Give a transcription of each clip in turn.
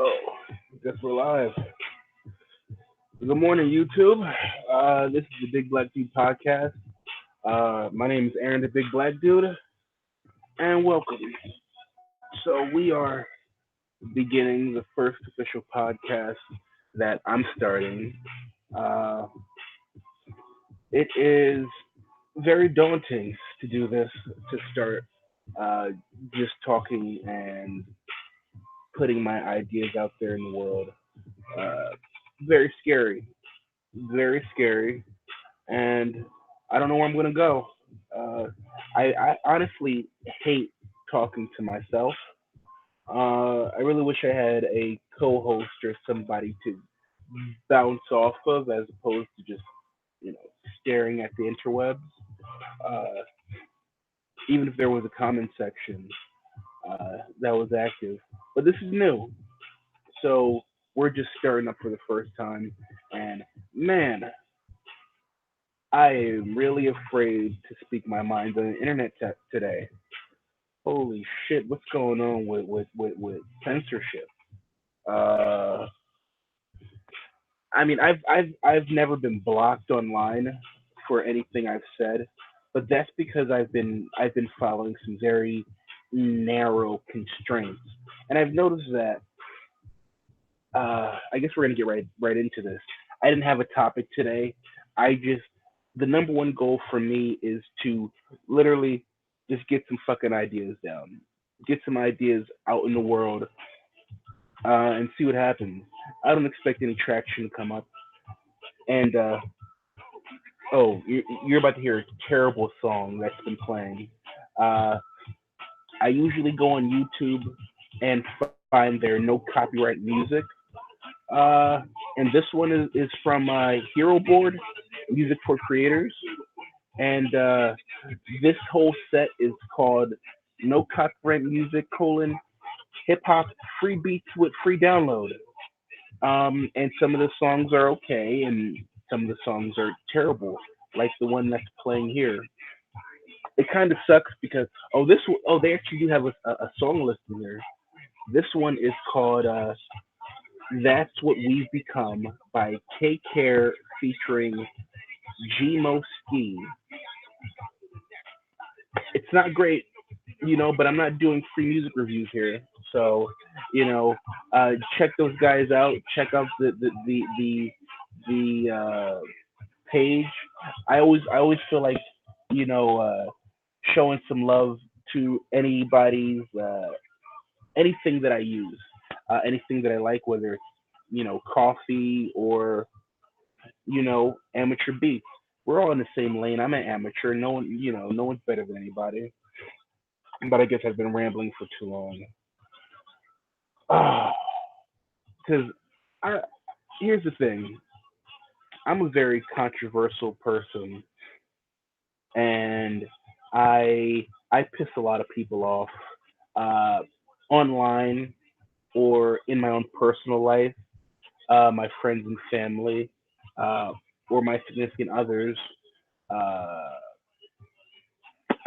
Oh, guess we're live. Good morning, YouTube. This is the Big Black Dude podcast. My name is Aaron, the Big Black Dude, and welcome. So we are beginning the first official podcast that I'm starting. Uh, it is very daunting to do this, to start uh, just talking and putting my ideas out there in the world. Uh, very scary, very scary, and I don't know where I'm gonna go. Uh, I honestly hate talking to myself. I really wish I had a co-host or somebody to bounce off of, as opposed to just staring at the interwebs. Uh, Even if there was a comment section that was active, but this is new, so we're just starting up for the first time. And man, I am really afraid to speak my mind on the internet today. Holy shit, what's going on with censorship? Uh, I mean, I've never been blocked online for anything I've said, but that's because I've been following some very narrow constraints, and I've noticed that. I guess we're gonna get right into this. I didn't have a topic today. I just The number one goal for me is to literally just get some fucking ideas down, get some ideas out in the world, and see what happens. I don't expect any traction to come up. And oh, you're about to hear a terrible song that's been playing. Uh, I usually go on YouTube and find there no copyright music. Uh, and this one is from Hero Board, Music for Creators. And this whole set is called No Copyright Music, Hip Hop Free Beats with Free Download. And some of the songs are okay, and some of the songs are terrible, like the one that's playing here. It kind of sucks because they actually do have a song list in here. This one is called "That's What We've Become" by K Care featuring Gmo Ski. It's not great, but I'm not doing free music reviews here. So, you know, check those guys out. Check out the page. I always feel like, you know, uh, showing some love to anything that I use, anything that I like, whether it's coffee or amateur beats. We're all in the same lane. I'm an amateur. No one's better than anybody. But I guess I've been rambling for too long. Because I here's the thing. I'm a very controversial person, and I piss a lot of people off uh, online or in my own personal life, my friends and family, uh, or my significant others. Uh,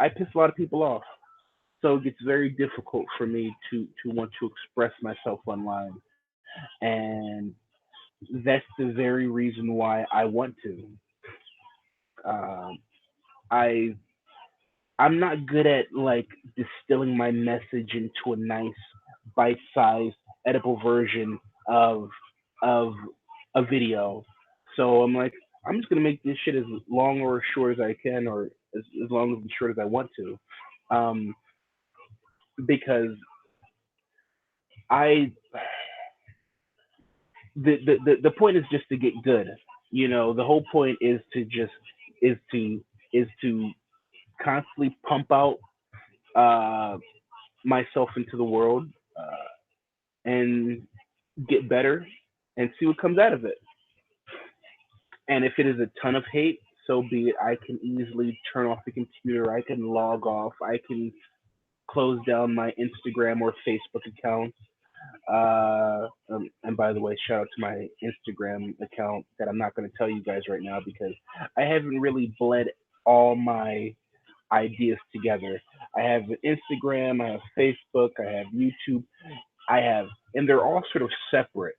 I piss a lot of people off, so it gets very difficult for me to want to express myself online, and that's the very reason why I want to. Um, I I'm not good at like distilling my message into a nice bite-sized edible version of of a video. So I'm like, I'm just gonna make this shit as long or as short as I can, or as long as short as I want to, um, because I the point is just to get good. The whole point is to is to constantly pump out uh, myself into the world, and get better and see what comes out of it. And if it is a ton of hate, so be it. I can easily turn off the computer. I can log off. I can close down my Instagram or Facebook accounts. And by the way, shout out to my Instagram account that I'm not going to tell you guys right now because I haven't really bled all my ideas together. I have Instagram, I have Facebook, I have YouTube. I have, and they're all sort of separate.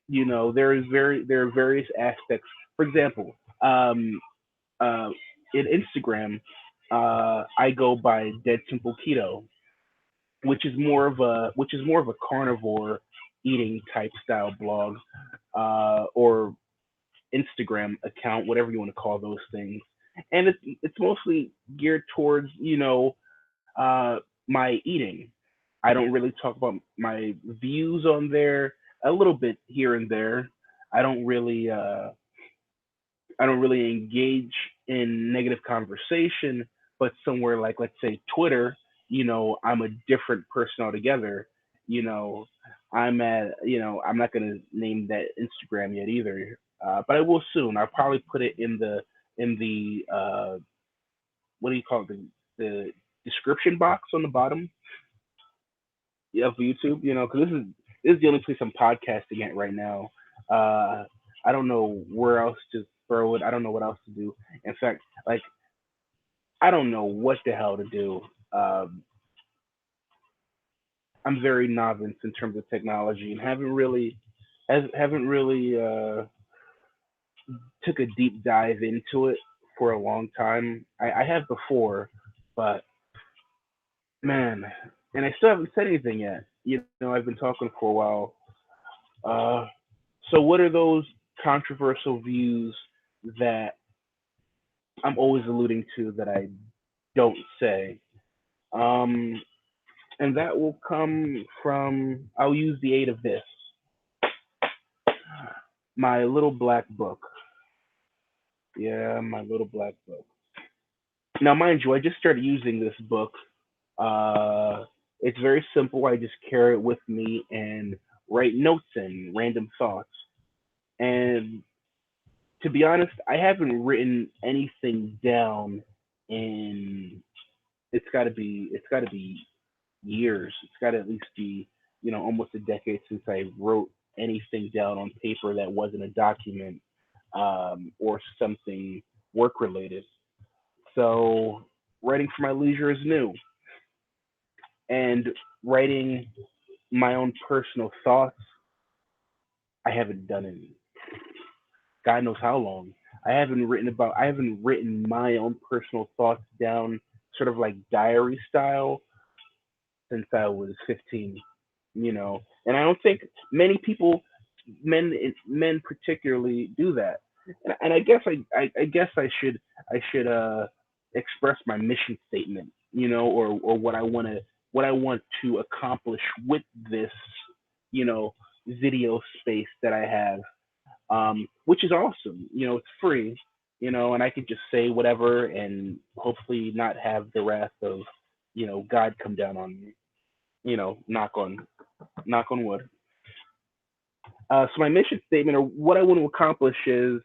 There are various aspects. For example, uh, in Instagram, I go by Dead Simple Keto, which is more of a carnivore eating type style blog, or Instagram account, whatever you want to call those things. And it's mostly geared towards my eating. I don't really talk about my views on there, a little bit here and there. I don't really uh, I don't really engage in negative conversation, but somewhere like, let's say, Twitter, I'm a different person altogether. You know, I'm not gonna name that Instagram yet either, but I will soon. I'll probably put it in the what do you call it, the description box on the bottom of YouTube. Because this is the only place I'm podcasting at right now. Uh, I don't know where else to throw it. I don't know what else to do. In fact, like, I don't know what the hell to do. Um, I'm very novice in terms of technology and haven't really took a deep dive into it for a long time. I have before, but man, and I still haven't said anything yet. I've been talking for a while. Uh, so what are those controversial views that I'm always alluding to that I don't say? Um, and that will come from, I'll use the aid of this, my little black book. Yeah, my little black book. Now, mind you, I just started using this book. It's very simple. I just carry it with me and write notes and random thoughts. And to be honest, I haven't written anything down in, it's got to be years. It's got to at least be, almost a decade since I wrote anything down on paper that wasn't a document, or something work related. So writing for my leisure is new, and writing my own personal thoughts, I haven't done in God knows how long. I haven't written my own personal thoughts down, sort of like diary style, since I was 15. And I don't think many people, men particularly, do that. And I guess I should express my mission statement, or what I want to accomplish with this, you know video space that I have, which is awesome. It's free, and I could just say whatever and hopefully not have the wrath of, God come down on me. Knock on wood. So my mission statement, or what I want to accomplish, is,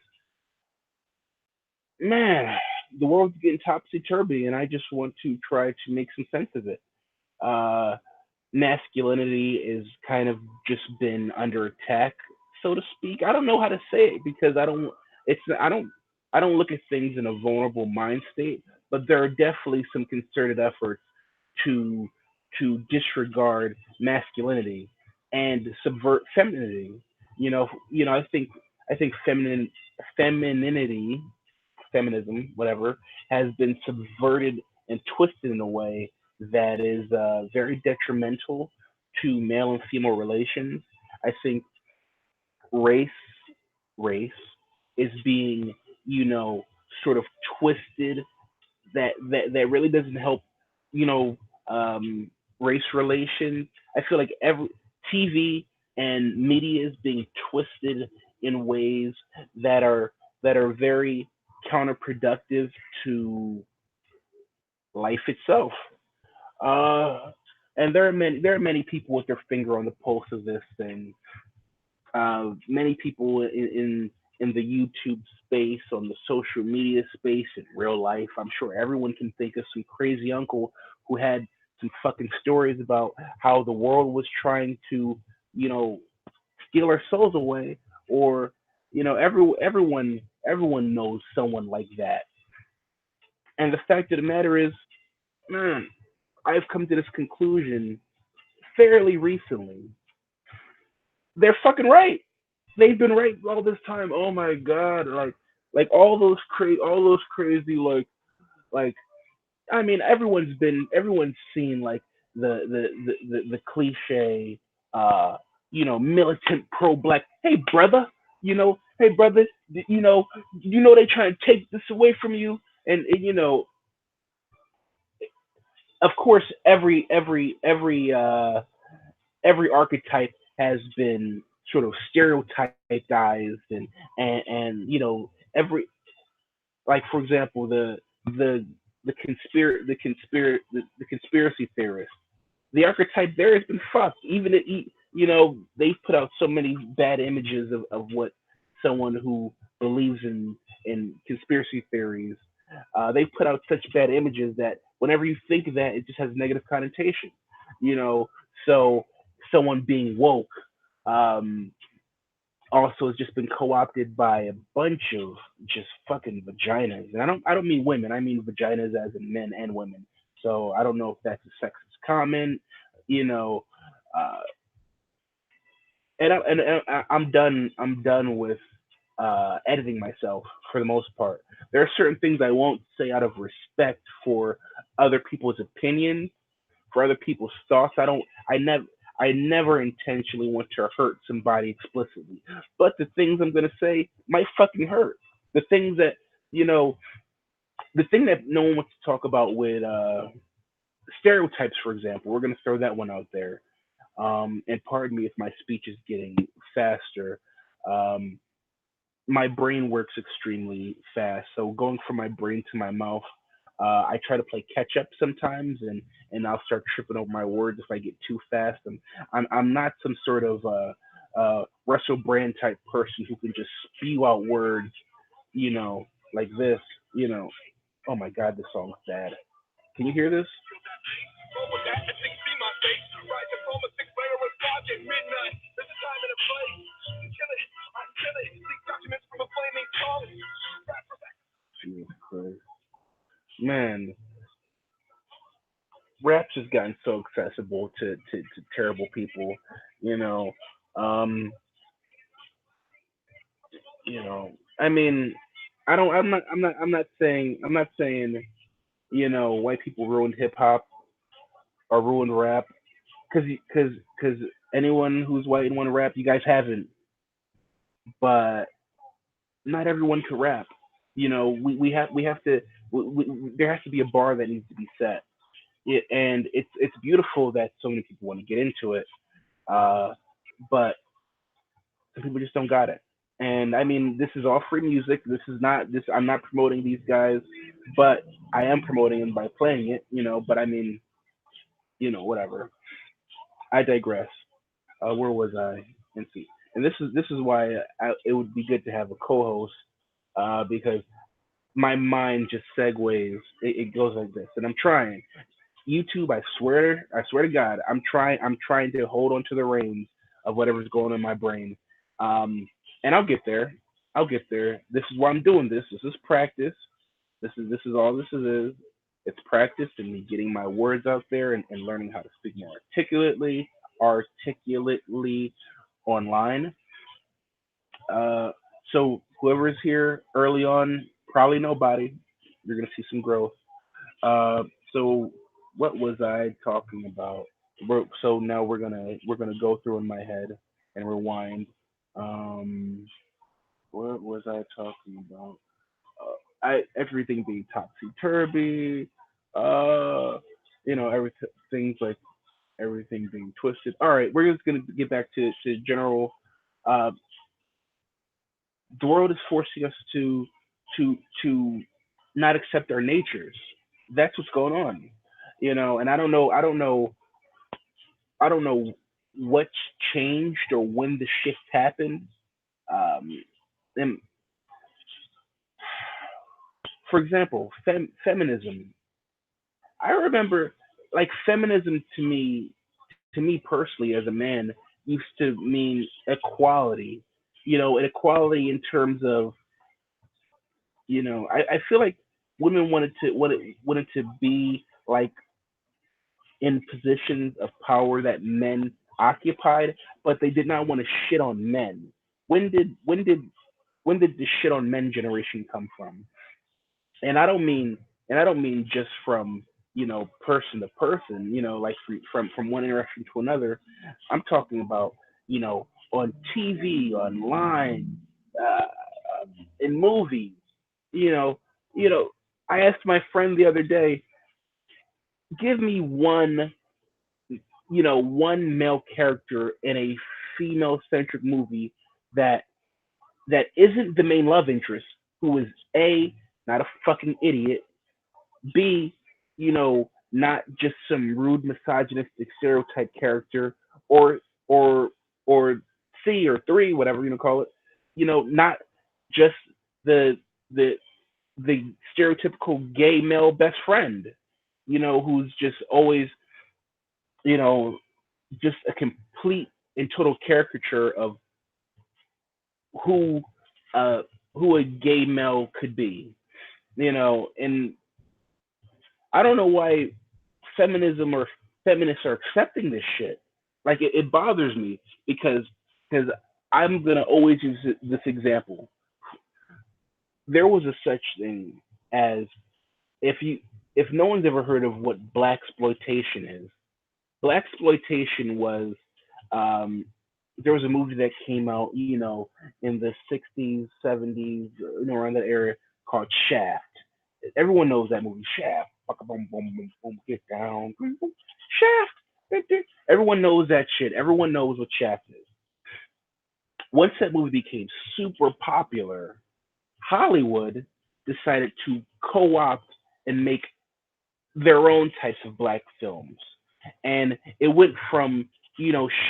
man, the world's getting topsy turvy, and I just want to try to make some sense of it. Uh, Masculinity is kind of just been under attack, so to speak. I don't know how to say it because I don't. It's I don't look at things in a vulnerable mind state, but there are definitely some concerted efforts to disregard masculinity and subvert femininity. I think femininity, feminism, whatever, has been subverted and twisted in a way that is very detrimental to male and female relations. I think race race is being, you know, sort of twisted, that really doesn't help, you know, race relations. I feel like every TV and media is being twisted in ways that are very counterproductive to life itself. Uh, and there are many people with their finger on the pulse of this thing. Many people in the YouTube space, on the social media space, in real life. I'm sure everyone can think of some crazy uncle who had some fucking stories about how the world was trying to, you know, steal our souls away, or, everyone knows someone like that. And the fact of the matter is, man, I've come to this conclusion. fairly recently, they're fucking right. They've been right all this time. Oh my god, like all those crazy like I mean, everyone's seen like the cliche, uh, militant pro black. Hey brother, hey brother, they try to take this away from you, and of course, every archetype has been sort of stereotypized, and like for example the conspiracy theorist. The archetype there has been fucked. Even they've put out so many bad images of what someone who believes in conspiracy theories. They put out such bad images that whenever you think of that, it just has negative connotation. You know, so someone being woke um, also has just been co-opted by a bunch of just fucking vaginas. And I don't mean women. I mean vaginas as in men and women. So I don't know if that's a sexist comment. You know, uh, I'm done. I'm done with editing myself for the most part. There are certain things I won't say out of respect for other people's opinions, for other people's thoughts. I never intentionally want to hurt somebody explicitly. But the things I'm gonna say might fucking hurt. The things that you know the thing that no one wants to talk about with stereotypes, for example, we're gonna throw that one out there. And pardon me if my speech is getting faster. Um, my brain works extremely fast. So going from my brain to my mouth, I try to play catch up sometimes, and I'll start tripping over my words if I get too fast. I'm not some sort of Russell Brand type person who can just spew out words, you know, like this. You know, oh my God, this song's bad. Can you hear this? Jesus Christ. Man, rap's just gotten so accessible to terrible people, you know. Um, I mean, I'm not saying white people ruined hip hop or ruined rap because anyone who's white and want to rap, you guys haven't. But not everyone can rap. We have to. There has to be a bar that needs to be set. And it's beautiful that so many people want to get into it. Uh, but some people just don't got it. And I mean, this is all free music. This is not this. I'm not promoting these guys, but I am promoting them by playing it. But I mean, whatever. I digress. Where was I? And see, and this is why it would be good to have a co-host, because my mind just segues. It goes like this, and I'm trying. YouTube, I swear to God, I'm trying to hold on to the reins of whatever's going on in my brain. Um, and I'll get there. I'll get there. This is why I'm doing this. This is practice. This is all this is. It's practice and me getting my words out there and learning how to speak more articulately online. Uh, so whoever is here early on, probably nobody. You're gonna see some growth. Uh, so what was I talking about? So now we're gonna go through in my head and rewind. Um, what was I talking about? I everything being topsy turvy. Uh, everything's like everything being twisted. All right, we're just gonna get back to general. Uh, the world is forcing us to not accept our natures. That's what's going on. And I don't know what's changed or when the shift happened. Um, and for example, feminism. I remember like feminism to me personally as a man used to mean equality. And equality in terms of I feel like women wanted to be like in positions of power that men occupied, but they did not want to shit on men. When did when did when did the shit on men generation come from? And I don't mean just from person to person, like from one interaction to another. I'm talking about on TV, online, in movies. You know, you know. I asked my friend the other day, give me one male character in a female centric movie that isn't the main love interest, who is A, not a fucking idiot, B, not just some rude misogynistic stereotype character, or or or C or three, whatever call it, not just the the the stereotypical gay male best friend, who's just always, you know, just a complete and total caricature of who uh who a gay male could be, and I don't know why feminism or feminists are accepting this shit. Like it bothers me because I'm gonna always use this example. There was a such thing as, if you if no one's ever heard of what black exploitation is. Black exploitation was, um, there was a movie that came out, in the '60s, '70s, around that area, called Shaft. Everyone knows that movie, Shaft. Boom, boom, boom, boom, get down, boom, boom. Shaft. Everyone knows that shit. Everyone knows what Shaft is. Once that movie became super popular, Hollywood decided to co-opt and make their own types of black films. And it went from,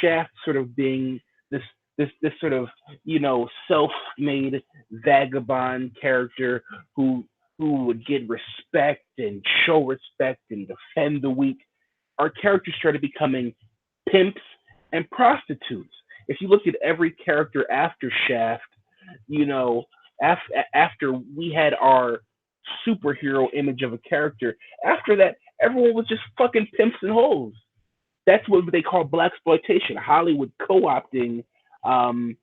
Shaft sort of being this sort of, self-made vagabond character who would get respect and show respect and defend the weak. Our characters started becoming pimps and prostitutes. If you look at every character after Shaft, you know, after we had our superhero image of a character, after that, everyone was just fucking pimps and hoes. That's what they call black exploitation. Hollywood co-opting, um,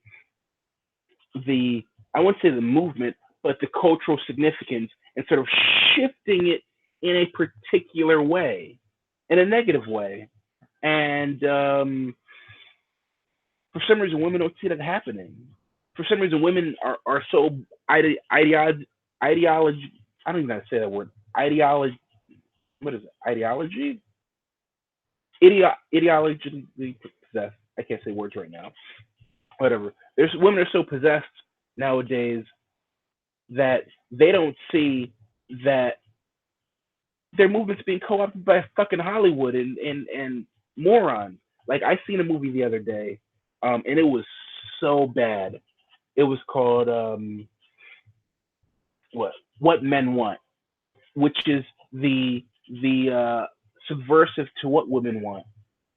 the I won't say the movement, but the cultural significance, and sort of shifting it in a particular way, in a negative way. And for some reason, women don't see that happening. For some reason, women are so ideology. I don't even know how to say that word. Ideology. What is it? Ideology? Ideologically possessed. I can't say words right now. Whatever. There's women are so possessed nowadays that they don't see that their movement's being co-opted by fucking Hollywood and morons. Like, I seen a movie the other day, and it was so bad. It was called, what What Men Want, which is the subversive to What Women Want.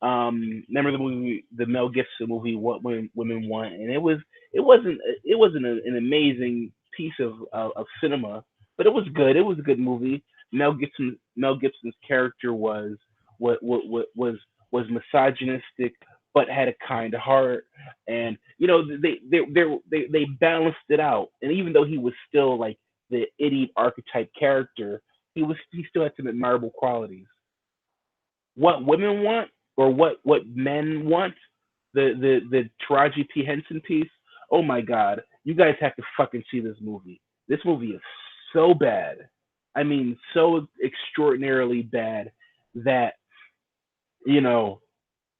Remember the movie, the Mel Gibson movie, What Women Want, and it wasn't an amazing piece of cinema, but it was good. It was a good movie. Mel Gibson's character was misogynistic, but had a kind heart, and they balanced it out. And even though he was still like the idiot archetype character, he still had some admirable qualities. What women want, or what men want, the Taraji P Henson piece. Oh my God, you guys have to fucking see this movie. This movie is so bad. I mean, so extraordinarily bad that you know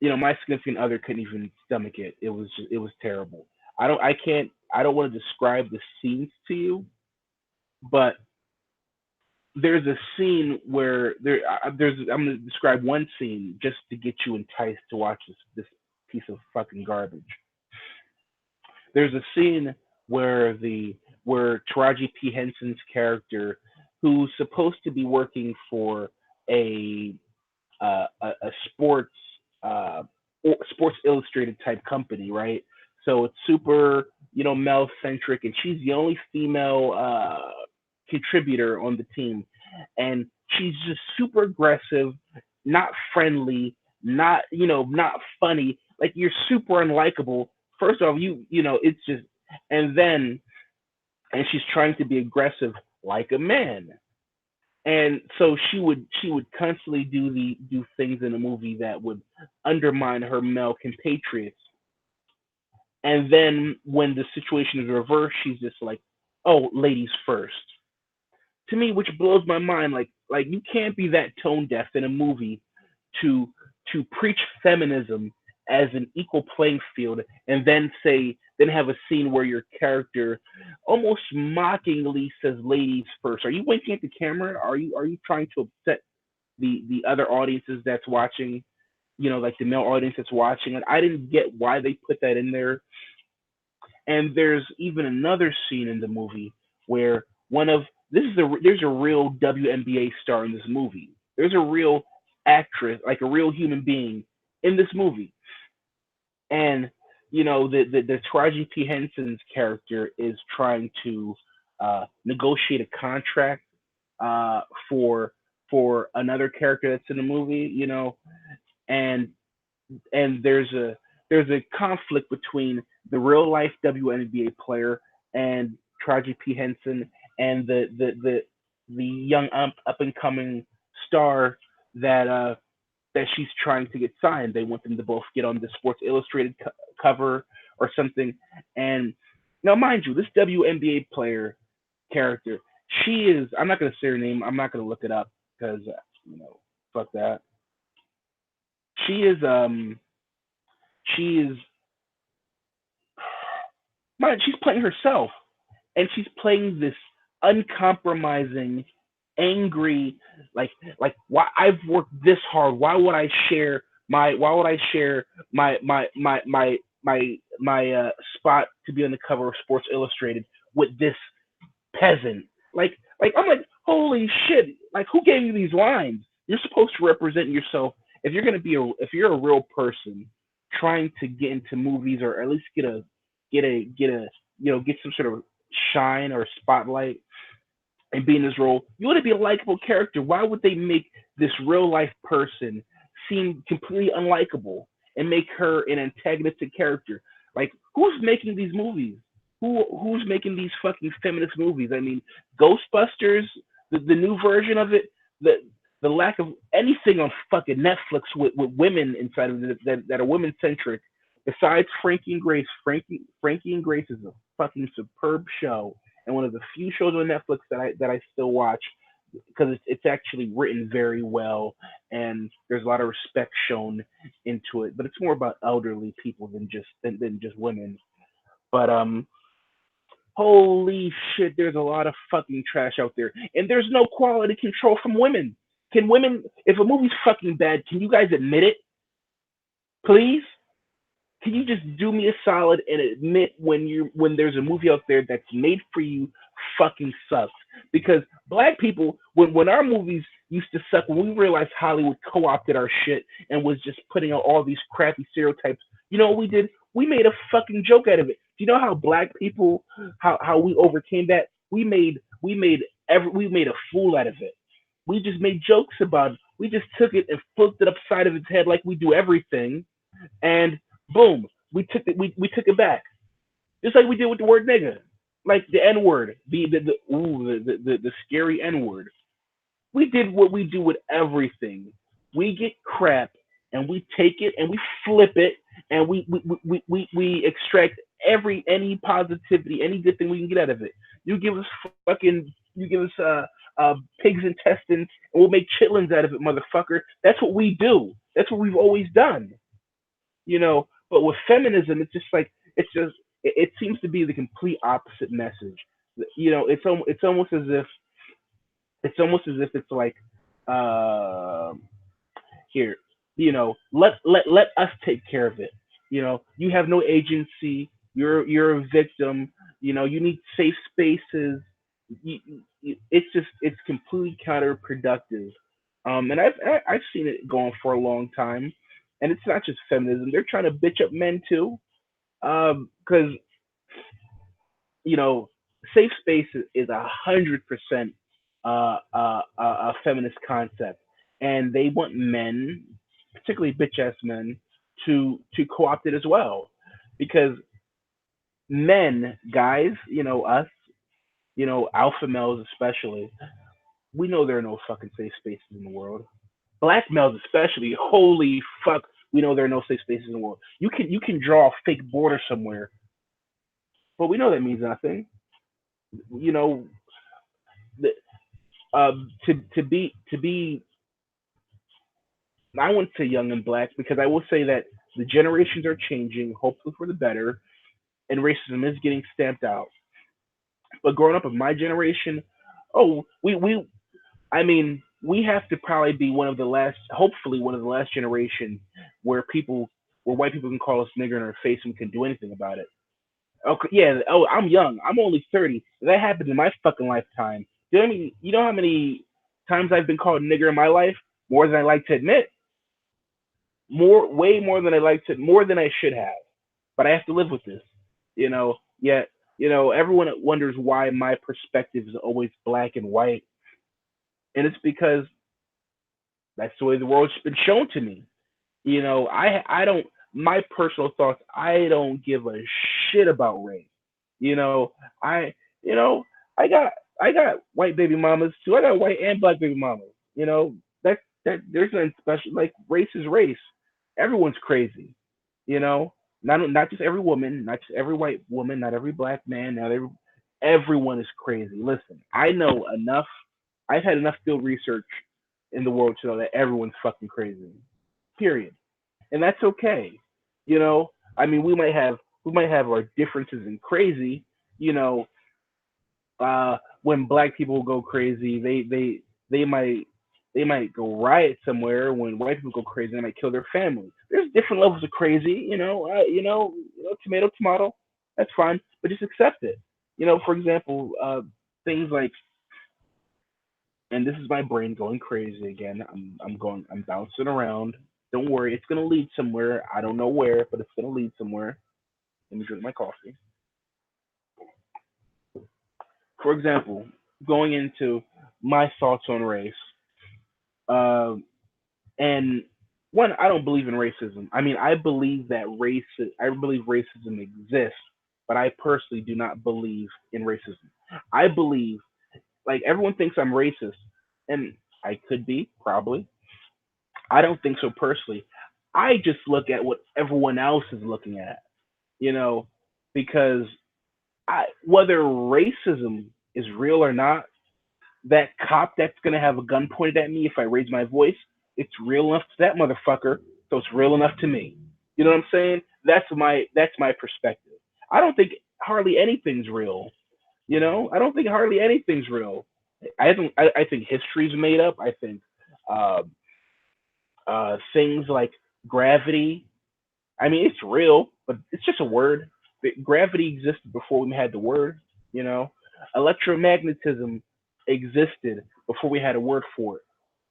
my significant other couldn't even stomach it. It was terrible. I don't want to describe the scenes to you, but there's a scene where I'm going to describe one scene just to get you enticed to watch this piece of fucking garbage. There's a scene where Taraji P Henson's character, who's supposed to be working for a a sports Sports Illustrated type company, right? So it's super, male centric, and she's the only female contributor on the team, and she's just super aggressive, not friendly, not not funny. Like you're super unlikable. First off, it's just, and then and she's trying to be aggressive like a man. And so she would constantly do things in the movie that would undermine her male compatriots. And then when the situation is reversed, she's just like, "Oh, ladies first." To me, which blows my mind. Like you can't be that tone deaf in a movie to preach feminism as an equal playing field, and then have a scene where your character almost mockingly says "ladies first." Are you winking at the camera? Are you trying to upset the other audiences that's watching? Like the male audience that's watching. And I didn't get why they put that in there. And there's even another scene in the movie where one of this is a there's a real WNBA star in this movie. There's a real actress, like a real human being in this movie. And the Taraji P Henson's character is trying to negotiate a contract uh, for another character that's in the movie. And there's a conflict between the real life WNBA player and Taraji P Henson and the young up and coming star that she's trying to get signed. They want them to both get on the Sports Illustrated cover or something. And now, mind you, this WNBA player character, she is. I'm not gonna say her name. I'm not gonna look it up because fuck that. She is she is man, she's playing herself, and she's playing this uncompromising, angry, like why I've worked this hard. Why would I share my spot to be on the cover of Sports Illustrated with this peasant? I'm like, holy shit! Like, who gave you these lines? You're supposed to represent yourself. If you're a real person trying to get into movies, or at least get a get some sort of shine or spotlight and be in this role, you want to be a likable character. Why would they make this real life person seem completely unlikable and make her an antagonistic character? Like, who's making these movies? Who's making these fucking feminist movies? I mean, Ghostbusters, the new version of it, the the lack of anything on fucking Netflix with women inside of it that are women centric. Besides Frankie and Grace, Frankie and Grace is a fucking superb show, and one of the few shows on Netflix that I still watch because it's actually written very well, and there's a lot of respect shown into it. But it's more about elderly people than just women. But holy shit, there's a lot of fucking trash out there, and there's no quality control from women. Can women, if a movie's fucking bad, can you guys admit it, please? Can you just do me a solid and admit when there's a movie out there that's made for you fucking sucks? Because black people, when our movies used to suck, when we realized Hollywood co-opted our shit and was just putting out all these crappy stereotypes, you know what we did? We made a fucking joke out of it. Do you know how black people, how we overcame that? We made a fool out of it. We just made jokes about it. We just took it and flipped it upside of its head like we do everything, and boom, we took it back, just like we did with the word nigga, like the N word, the scary N word. We did what we do with everything. We get crap and we take it and we flip it, and we extract any positivity, any good thing we can get out of it. You give us pigs intestines and we'll make chitlins out of it, motherfucker. That's what we do. That's what we've always done. But with feminism, it seems to be the complete opposite message. It's almost as if it's like, uh, here, let us take care of it. You have no agency. You're a victim. You need safe spaces. It's completely counterproductive. And I've seen it going for a long time, and it's not just feminism. They're trying to bitch up men too, because you know, safe space is 100% a feminist concept, and they want men, particularly bitch ass men, to co-opt it as well, because men, guys, us, alpha males especially, we know there are no fucking safe spaces in the world. Black males especially, holy fuck, we know there are no safe spaces in the world. You can draw a fake border somewhere, but we know that means nothing. You know, the, to be I wouldn't say young and black, because I will say that the generations are changing, hopefully for the better, and racism is getting stamped out. But growing up with my generation, oh, I mean, we have to probably be one of the last, hopefully one of the last generations where white people can call us nigger in our face and we can do anything about it. Okay, yeah. Oh, I'm young. I'm only 30. That happened in my fucking lifetime. You know how many times I've been called nigger in my life? More than I like to admit. Way more than more than I should have. But I have to live with this. Yet, everyone wonders why my perspective is always black and white, and it's because that's the way the world's been shown to me. I don't, my personal thoughts, I don't give a shit about race. You know, I you know, I got white baby mamas too. I got white and black baby mamas. That there's nothing special. Like, race is race. Everyone's crazy. You know, not just every woman, not just every white woman, not every black man, not everyone is crazy. Listen, I know enough. I've had enough field research in the world to know that everyone's fucking crazy. Period. And that's okay. I mean, we might have our differences in crazy. You know, when black people go crazy, they might go riot somewhere. When white people go crazy, they might kill their family. There's different levels of crazy. Tomato, tomato. That's fine, but just accept it. For example, things like, and this is my brain going crazy again. I'm bouncing around. Don't worry, it's gonna lead somewhere. I don't know where, but it's gonna lead somewhere. Let me drink my coffee. For example, going into my thoughts on race, uh, and one, I don't believe in racism. I mean, I believe racism exists, but I personally do not believe in racism. I believe, like, everyone thinks I'm racist, and I could be, probably. I don't think so personally. I just look at what everyone else is looking at, you know, because whether racism is real or not, that cop that's gonna have a gun pointed at me if I raise my voice, it's real enough to that motherfucker, so it's real enough to me. You know what I'm saying? That's my perspective. I don't think hardly anything's real. I don't think hardly anything's real. I think history's made up. I think uh, things like gravity. I mean, it's real, but it's just a word. Gravity existed before we had the word. You know, Electromagnetism existed before we had a word for it.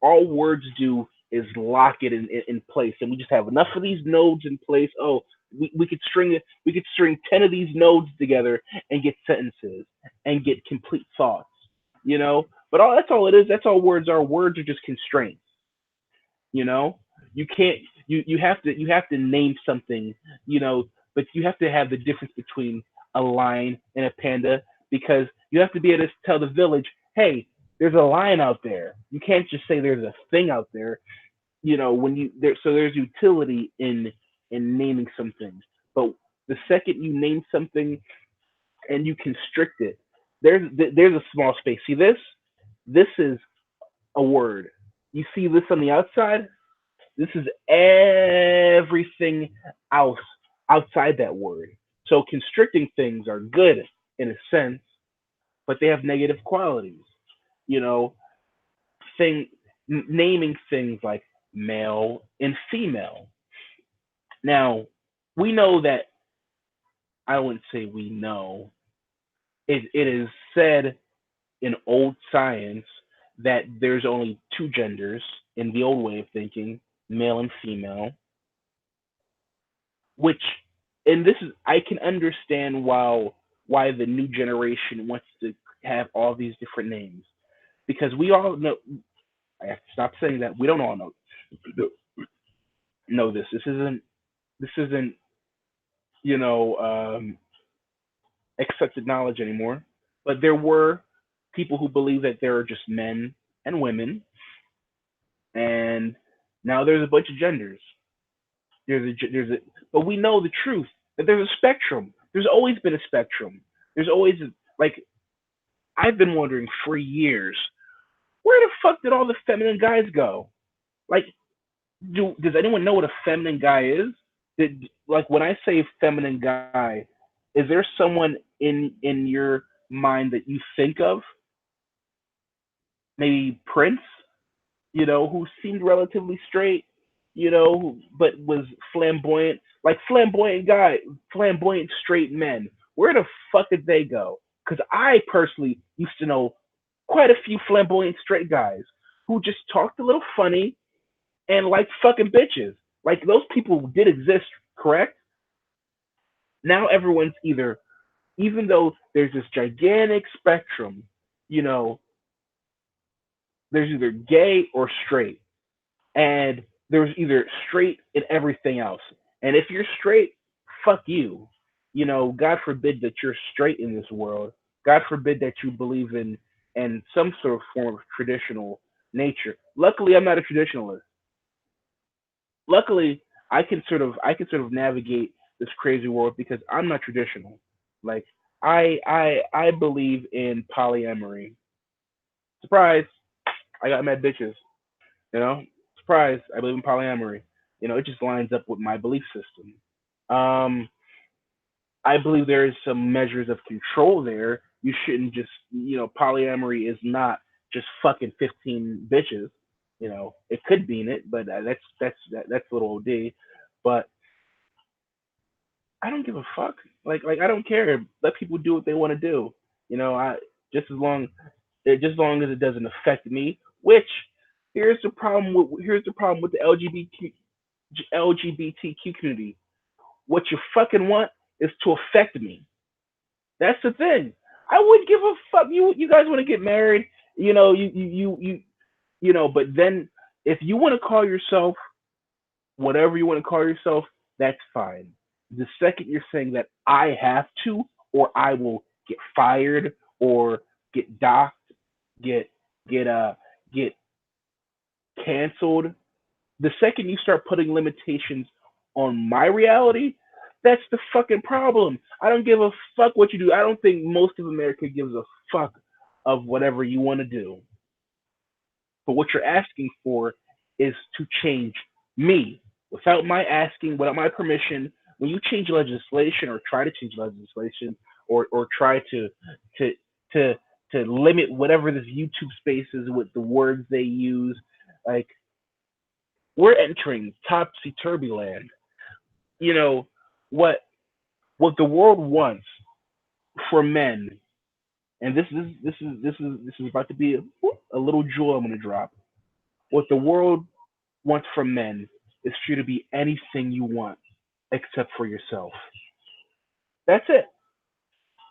All words do is lock it in place, and we just have enough of these nodes in place. Oh, we could string it. We could string 10 of these nodes together and get sentences and get complete thoughts. But that's all it is. That's all words are. Words are just constraints. you know you can't you have to name something, but you have to have the difference between a lion and a panda, because you have to be able to tell the village, hey, there's a lion out there. You can't just say there's a thing out there. When you there So there's utility in naming some things. But the second you name something and you constrict it, there's a small space. See this? This is a word. You see this on the outside? This is everything else outside that word. So constricting things are good in a sense, but they have negative qualities. You know, thing Naming things like male and female. Now, we know that, I wouldn't say we know. It is said in old science that there's only two genders in the old way of thinking, male and female, which, and this is, I can understand why the new generation wants to have all these different names, because we all know, I have to stop saying that. We don't all know this. This isn't you know accepted knowledge anymore. But there were people who believe that there are just men and women, and now there's a bunch of genders. But we know the truth that there's a spectrum. There's always been a spectrum. There's always like I've been wondering for years, where the fuck did all the feminine guys go? Like, does anyone know what a feminine guy is? Like when I say feminine guy, is there someone in your mind that you think of? Maybe Prince, who seemed relatively straight, but was flamboyant, like flamboyant straight men. Where the fuck did they go? Because I personally used to know quite a few flamboyant straight guys who just talked a little funny and liked fucking bitches. Like those people did exist, correct? Now everyone's either, even though there's this gigantic spectrum, you know, there's either gay or straight, and there's either straight and everything else. And if you're straight, fuck you. God forbid that you're straight in this world. God forbid that you believe in some sort of form of traditional nature. Luckily, I'm not a traditionalist. Luckily, I can sort of navigate this crazy world because I'm not traditional. Like I believe in polyamory. Surprise! I got mad bitches. You know, surprise! I believe in polyamory. It just lines up with my belief system. Um, I believe there is some measures of control there. You shouldn't just, polyamory is not just fucking 15 bitches. It could be in it, but that's a little OD. But I don't give a fuck. Like I don't care. Let people do what they want to do. I just as long as it doesn't affect me. Which here's the problem with the LGBTQ community. What you fucking want is to affect me. That's the thing. I wouldn't give a fuck. You guys want to get married? But then if you want to call yourself whatever you want to call yourself, that's fine. The second you're saying that I have to, or I will get fired, or get docked, get get get canceled, the second you start putting limitations on my reality, that's the fucking problem. I don't give a fuck what you do. I don't think most of America gives a fuck of whatever you want to do. But what you're asking for is to change me without my asking, without my permission. When you change legislation or try to change legislation or try to to to limit whatever this YouTube space is with the words they use, like we're entering topsy turvy land. You know what what the world wants for men, and this is about to be a little jewel I'm gonna drop. What the world wants from men is for you to be anything you want except for yourself. That's it.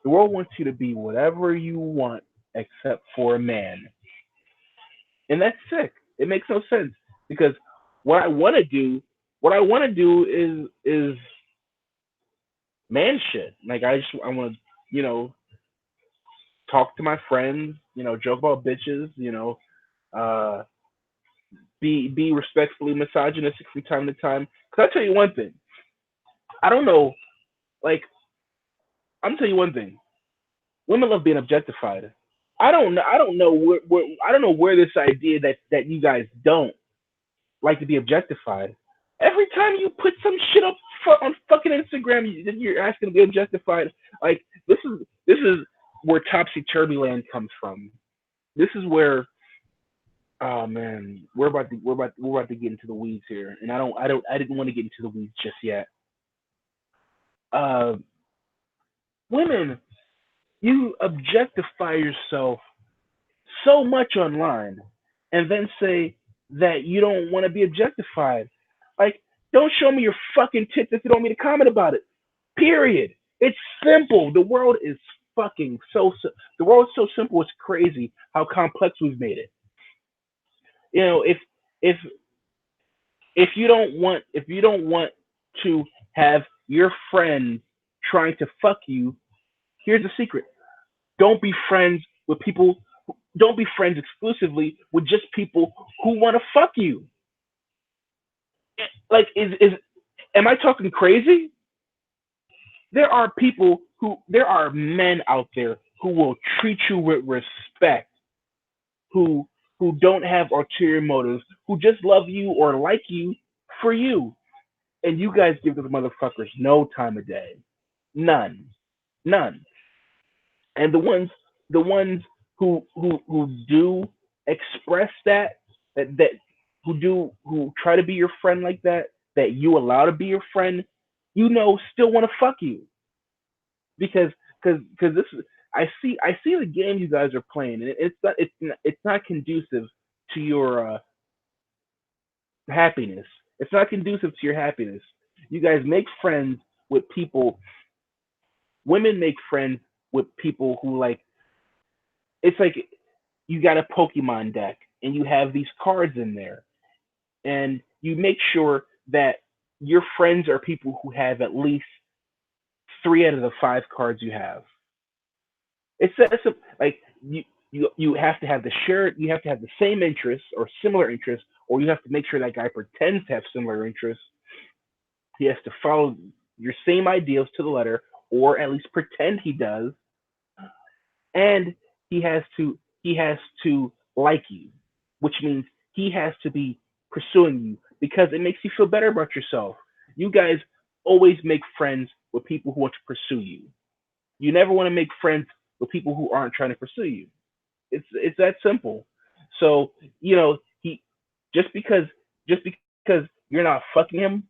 The world wants you to be whatever you want except for a man. And that's sick. It makes no sense because what I want to do, what I want to do is man shit. Like I want to, talk to my friends, joke about bitches, uh, be respectfully misogynistic from time to time. Cause I tell you one thing, I don't know, like I'm gonna tell you one thing. Women love being objectified. I don't know where this idea that you guys don't like to be objectified. Every time you put some shit up on fucking Instagram, you're asking to be objectified. Like this is where topsy turvy land comes from. This is where, oh man, we're about to get into the weeds here, and I didn't want to get into the weeds just yet. Uh, Women, you objectify yourself so much online and then say that you don't want to be objectified. Like, don't show me your fucking tits if you don't want me to comment about it. Period. It's simple. The world's so simple. It's crazy how complex we've made it. You know, if if you don't want to have your friends trying to fuck you, here's the secret: don't be friends with people. Don't be friends exclusively with just people who want to fuck you. Like, is am I talking crazy? There are men out there who will treat you with respect, who don't have ulterior motives, who just love you or like you for you, and you guys give those motherfuckers no time of day, none, none. And the ones who do express that who try to be your friend like that you allow to be your friend, still want to fuck you because this is I see the game you guys are playing, and it's not conducive to your happiness. It's not conducive to your happiness. You guys make friends with people. Women make friends with people who like. It's like you got a Pokemon deck and you have these cards in there, and you make sure that your friends are people who have at least three out of the five cards you have. It's like you have to have you have to have the same interests or similar interests, or you have to make sure that guy pretends to have similar interests. He has to follow your same ideals to the letter, or at least pretend he does, and he has to like you, which means he has to be pursuing you because it makes you feel better about yourself. You guys always make friends with people who want to pursue you. You never want to make friends with people who aren't trying to pursue you. It's that simple. So he just because just because you're not fucking him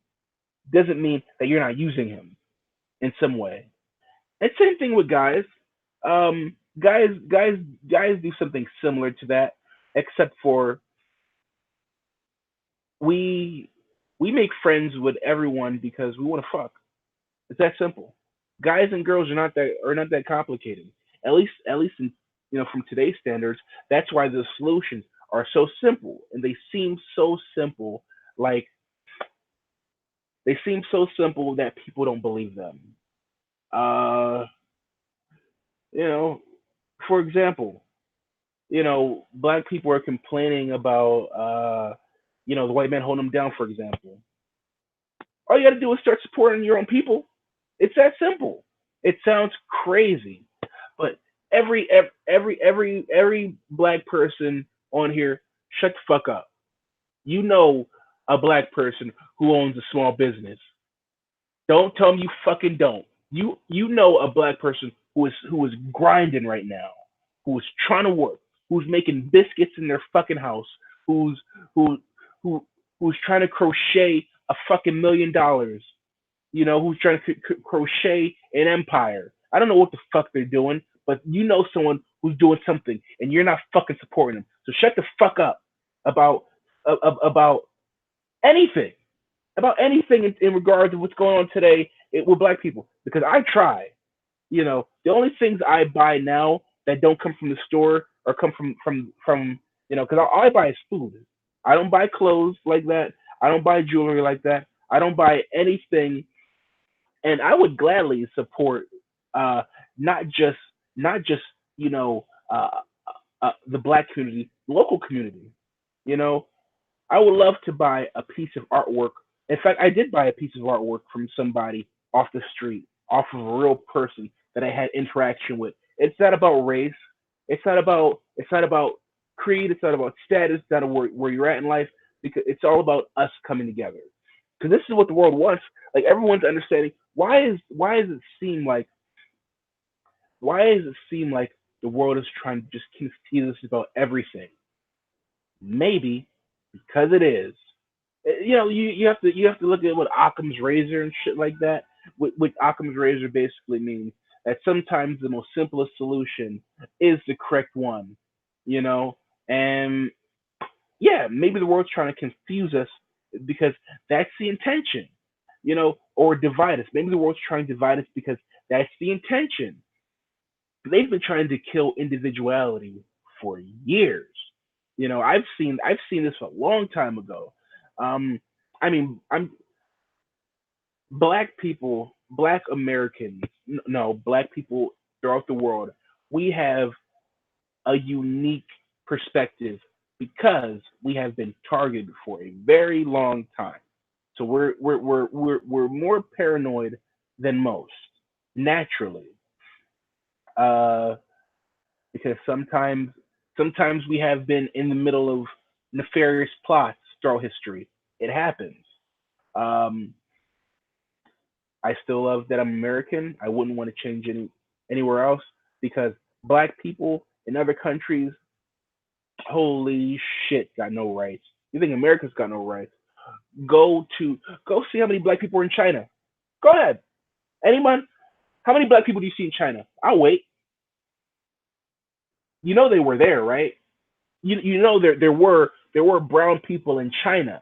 doesn't mean that you're not using him in some way. And same thing with guys. Guys do something similar to that, except for we we make friends with everyone because we want to fuck. It's that simple. Guys and girls are not that complicated. At least in from today's standards, that's why the solutions are so simple and they seem so simple. Like they seem so simple that people don't believe them. Uh, you know, for example, black people are complaining about the white man holding them down, for example. All you got to do is start supporting your own people. It's that simple. It sounds crazy, but every black person on here, shut the fuck up. You know a black person who owns a small business. Don't tell me you fucking don't. You know a black person who is grinding right now, who is trying to work, who's making biscuits in their fucking house, who's who who who's trying to crochet a fucking $1 million. Who's trying to crochet an empire. I don't know what the fuck they're doing, but you know someone who's doing something, and you're not fucking supporting them. So shut the fuck up about about anything in regards to what's going on today with black people because I try. The only things I buy now that don't come from the store or come from because all I buy is food. I don't buy clothes like that. I don't buy jewelry like that. I don't buy anything, and I would gladly support uh, not just not just you know uh, the black community, local community. You know, I would love to buy a piece of artwork. In fact, I did buy a piece of artwork from somebody off the street, off of a real person that I had interaction with. It's not about race. It's not about creed. It's not about status. It's not where you're at in life. Because it's all about us coming together. Because this is what the world wants. Like everyone's understanding. Why does it seem like the world is trying to just confuse us about everything? Maybe because it is. You have to look at what Occam's razor and shit like that. What Occam's razor basically means that sometimes the most simplest solution is the correct one. You know, and yeah, maybe the world's trying to confuse us because that's the intention. Or divide us. Maybe the world's trying to divide us because that's the intention. They've been trying to kill individuality for years. I've seen this a long time ago. Um, I mean, I'm black people, black Americans, no, black people throughout the world. We have a unique perspective because we have been targeted for a very long time. So we're more paranoid than most naturally, uh, because sometimes we have been in the middle of nefarious plots throughout history. It happens. Um, I still love that I'm American. I wouldn't want to change anywhere else because black people in other countries, holy shit, got no rights. You think America's got no rights? Go see how many black people are in China. Go ahead. Anyone? How many black people do you see in China? I'll wait. You know they were there, right? You know there were brown people in China.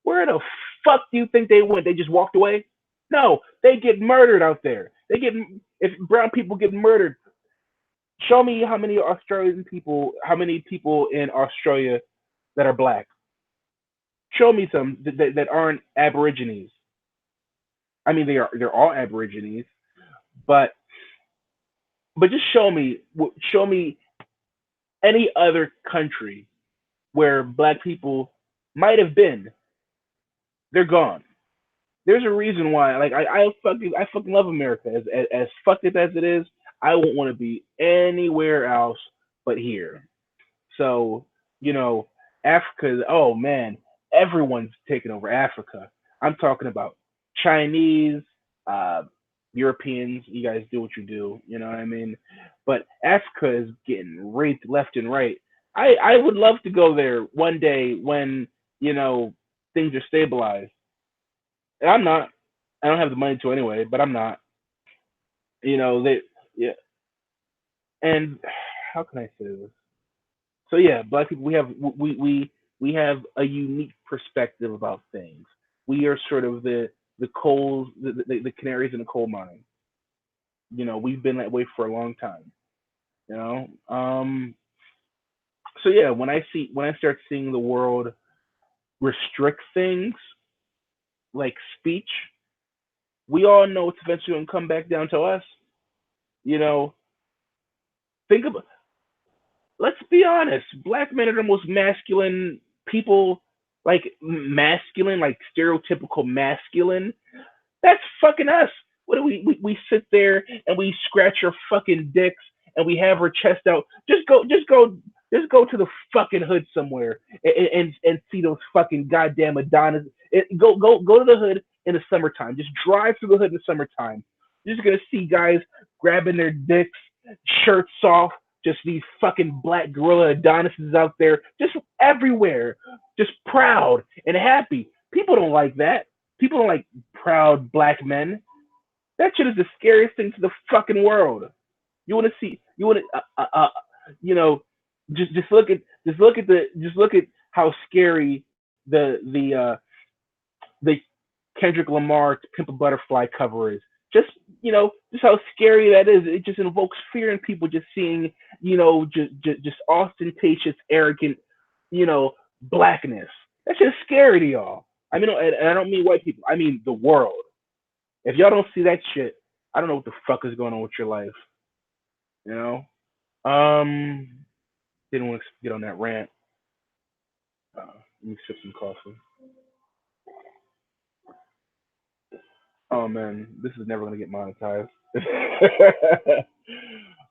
Where the fuck do you think they went? They just walked away? No, they get murdered out there. If brown people get murdered, show me how many people in Australia that are black. Show me some that aren't Aborigines. I mean, they're all Aborigines, but just show me any other country where black people might have been. They're gone. There's a reason why. Like I fucking love America. As fucked up as it is, I won't want to be anywhere else but here. So, you know, Africa, oh man, everyone's taking over Africa. I'm talking about Chinese, uh, Europeans. You guys do what you do, you know what I mean? But Africa is getting raped left and right. I would love to go there one day when, you know, things are stabilized. And I'm not. I don't have the money to anyway, but I'm not. Yeah. And how can I say this? So yeah, black people we have a unique perspective about things. We are sort of the canaries in the coal mine. We've been that way for a long time. You know, so yeah, when I start seeing the world restrict things like speech, we all know it's eventually gonna come back down to us. You know, think about let's be honest, black men are the most masculine people, like masculine, like stereotypical masculine. That's fucking us. What do we sit there and we scratch our fucking dicks and we have our chest out. Just go to the fucking hood somewhere and see those fucking goddamn Adonis. Go to the hood in the summertime. Just drive through the hood in the summertime. You're just gonna see guys grabbing their dicks, shirts off, just these fucking black gorilla Adonises out there, just everywhere, just proud and happy. People don't like that. People don't like proud black men. That shit is the scariest thing to the fucking world. You want to see? You want to? You know, just look at how scary the Kendrick Lamar to Pimp a Butterfly cover is. Just just how scary that is. It just invokes fear in people just seeing just ostentatious, arrogant, blackness. That's just scary to y'all. I mean, and I don't mean white people. I mean the world. If y'all don't see that shit, I don't know what the fuck is going on with your life. You know. Didn't want to get on that rant. Let me sip some coffee. Oh man, this is never gonna get monetized.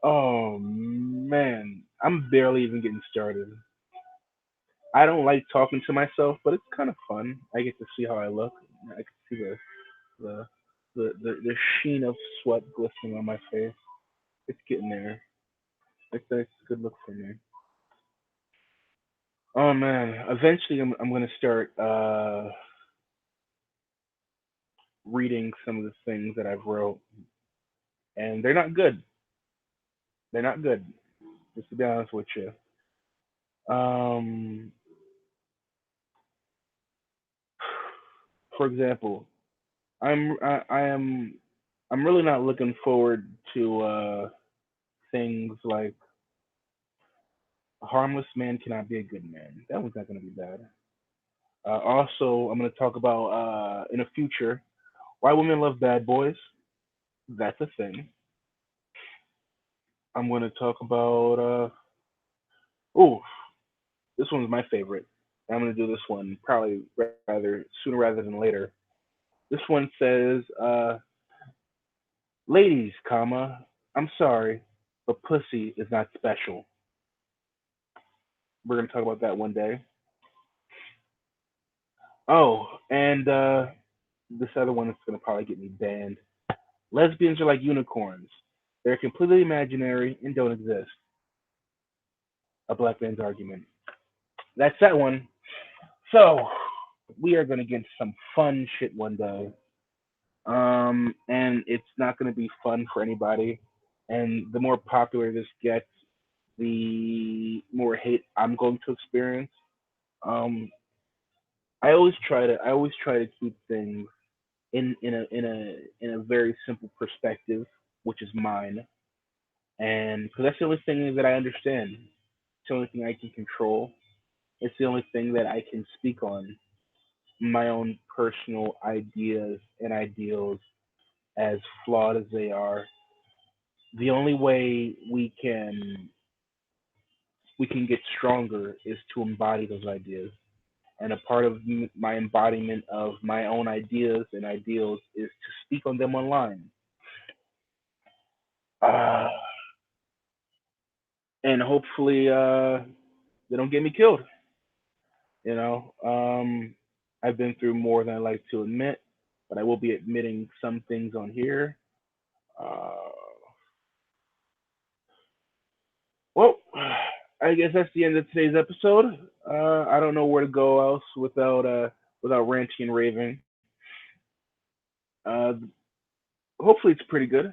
Oh man, I'm barely even getting started. I don't like talking to myself, but it's kind of fun. I get to see how I look. I can see the the sheen of sweat glistening on my face. It's getting there. It's a good look for me. Oh man, eventually I'm gonna start reading some of the things that I've wrote, and they're not good. They're not good. Just to be honest with you. Um, for example, I'm really not looking forward to things like A harmless man cannot be a good man. That one's not going to be bad. Also, I'm going to talk about in the future why women love bad boys. That's a thing. I'm going to talk about. Oh, this one's my favorite. I'm going to do this one probably rather sooner rather than later. This one says, "Ladies, comma, I'm sorry, but pussy is not special." We're going to talk about that one day. Oh, and this other one is going to probably get me banned. Lesbians are like unicorns. They're completely imaginary and don't exist. A black man's argument. That's that one. So we are gonna get some fun shit one day. And it's not gonna be fun for anybody. And the more popular this gets, the more hate I'm going to experience. Um, I always try to keep things in a very simple perspective, which is mine, and because that's the only thing that I understand. It's the only thing I can control. It's the only thing that I can speak on. My own personal ideas and ideals, as flawed as they are. The only way we can get stronger is to embody those ideas. And a part of my embodiment of my own ideas and ideals is to speak on them online. Uh, and hopefully they don't get me killed. You know, I've been through more than I like to admit, but I will be admitting some things on here. Uh, well, I guess that's the end of today's episode. I don't know where to go else without ranting and raving. Uh, hopefully it's pretty good.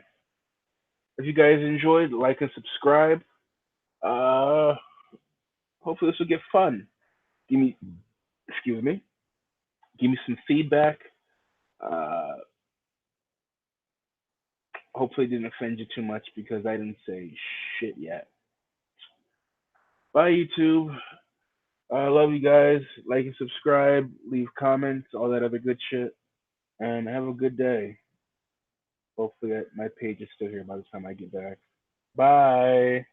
If you guys enjoyed, like and subscribe. Uh, hopefully this will get fun. Give me, excuse me, give me some feedback. Uh, hopefully it didn't offend you too much because I didn't say shit yet. Bye YouTube. I love you guys. Like and subscribe. Leave comments. All that other good shit. And have a good day. Hopefully my page is still here by the time I get back. Bye.